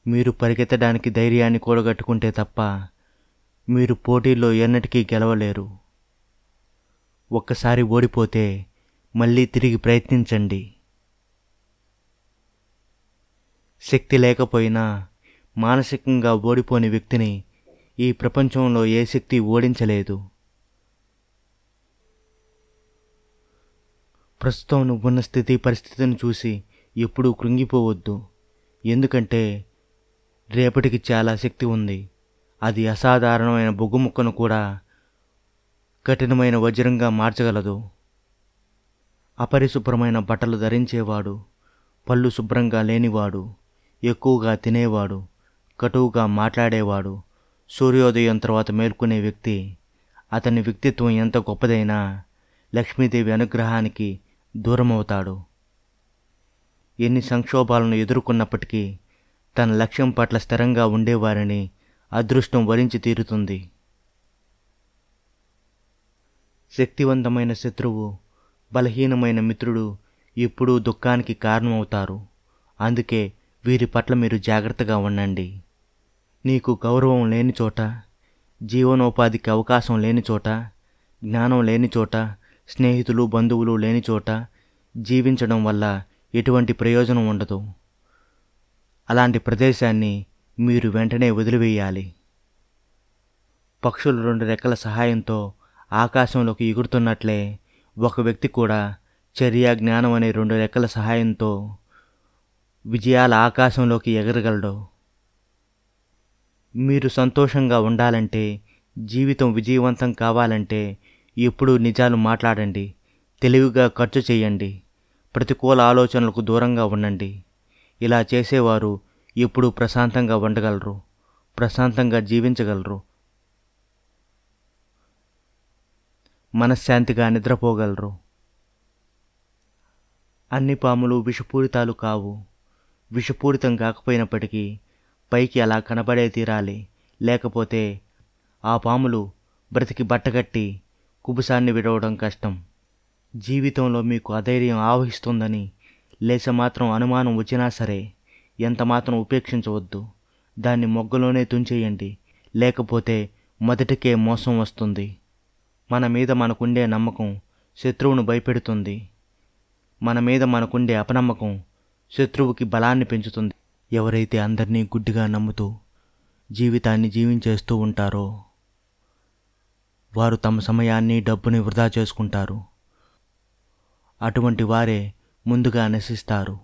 మీరు పరిగెత్తడానికి ధైర్యాన్ని కూడగట్టుకుంటే తప్ప మీరు పోటీల్లో ఎన్నటికీ గెలవలేరు. ఒక్కసారి ఓడిపోతే మళ్ళీ తిరిగి ప్రయత్నించండి. శక్తి లేకపోయినా మానసికంగా ఓడిపోని వ్యక్తిని ఈ ప్రపంచంలో ఏ శక్తి ఓడించలేదు. ప్రస్తుతం నువ్వున్న పరిస్థితిని చూసి ఎప్పుడూ కృంగిపోవద్దు. ఎందుకంటే రేపటికి చాలా శక్తి ఉంది. అది అసాధారణమైన బొగ్గు ముక్కను కూడా కఠినమైన వజ్రంగా మార్చగలదు. అపరిశుభ్రమైన బట్టలు ధరించేవాడు, పళ్ళు శుభ్రంగా లేనివాడు, ఎక్కువగా తినేవాడు, కటువుగా మాట్లాడేవాడు సూర్యోదయం తర్వాత మేల్కొనే వ్యక్తి, అతని వ్యక్తిత్వం ఎంత గొప్పదైనా లక్ష్మీదేవి అనుగ్రహానికి దూరమవుతాడు. ఎన్ని సంక్షోభాలను ఎదుర్కొన్నప్పటికీ తన లక్ష్యం పట్ల స్థిరంగా ఉండేవారిని అదృష్టం వరించి తీరుతుంది. శక్తివంతమైన శత్రువు, బలహీనమైన మిత్రుడు ఎప్పుడూ దుఃఖానికి కారణమవుతారు. అందుకే వీరి పట్ల మీరు జాగ్రత్తగా ఉండండి. నీకు గౌరవం లేని చోట, జీవనోపాధికి అవకాశం లేని చోట, జ్ఞానం లేని చోట, స్నేహితులు బంధువులు లేని చోట జీవించడం వల్ల ఎటువంటి ప్రయోజనం ఉండదు. అలాంటి ప్రదేశాన్ని మీరు వెంటనే వదిలివేయాలి. పక్షులు 2 రెక్కల సహాయంతో ఆకాశంలోకి ఎగురుతున్నట్లే ఒక వ్యక్తి కూడా చర్య, జ్ఞానం అనే 2 రెక్కల సహాయంతో విజయాల ఆకాశంలోకి ఎగరగలడు. మీరు సంతోషంగా ఉండాలంటే, జీవితం విజయవంతం కావాలంటే ఎప్పుడూ నిజాలు మాట్లాడండి, తెలివిగా ఖర్చు చేయండి, ప్రతికూల ఆలోచనలకు దూరంగా ఉండండి. ఇలా చేసేవారు ఎప్పుడూ ప్రశాంతంగా ఉండగలరు, ప్రశాంతంగా జీవించగలరు, మనశ్శాంతిగా నిద్రపోగలరు. అన్ని పాములు విషపూరితాలు కావు. విషపూరితం కాకపోయినప్పటికీ పైకి అలా కనబడే తీరాలి. లేకపోతే ఆ పాములు బ్రతికి బట్టగట్టి కుబుసాన్ని విడవడం కష్టం. జీవితంలో మీకు అధైర్యం ఆవహిస్తుందని లేసమాత్రం అనుమానం వచ్చినా సరే ఎంతమాత్రం ఉపేక్షించవద్దు. దాన్ని మొగ్గలోనే తుంచేయండి. లేకపోతే మొదటికే మోసం వస్తుంది. మన మీద మనకుండే నమ్మకం శత్రువును భయపెడుతుంది. మన మీద మనకుండే అపనమ్మకం శత్రువుకి బలాన్ని పెంచుతుంది. ఎవరైతే అందరినీ గుడ్డిగా నమ్ముతూ జీవితాన్ని జీవించేస్తూ ఉంటారో వారు తమ సమయాన్ని, డబ్బుని వృధా చేసుకుంటారు. అటువంటి వారే ముందుగా నశిస్తారు.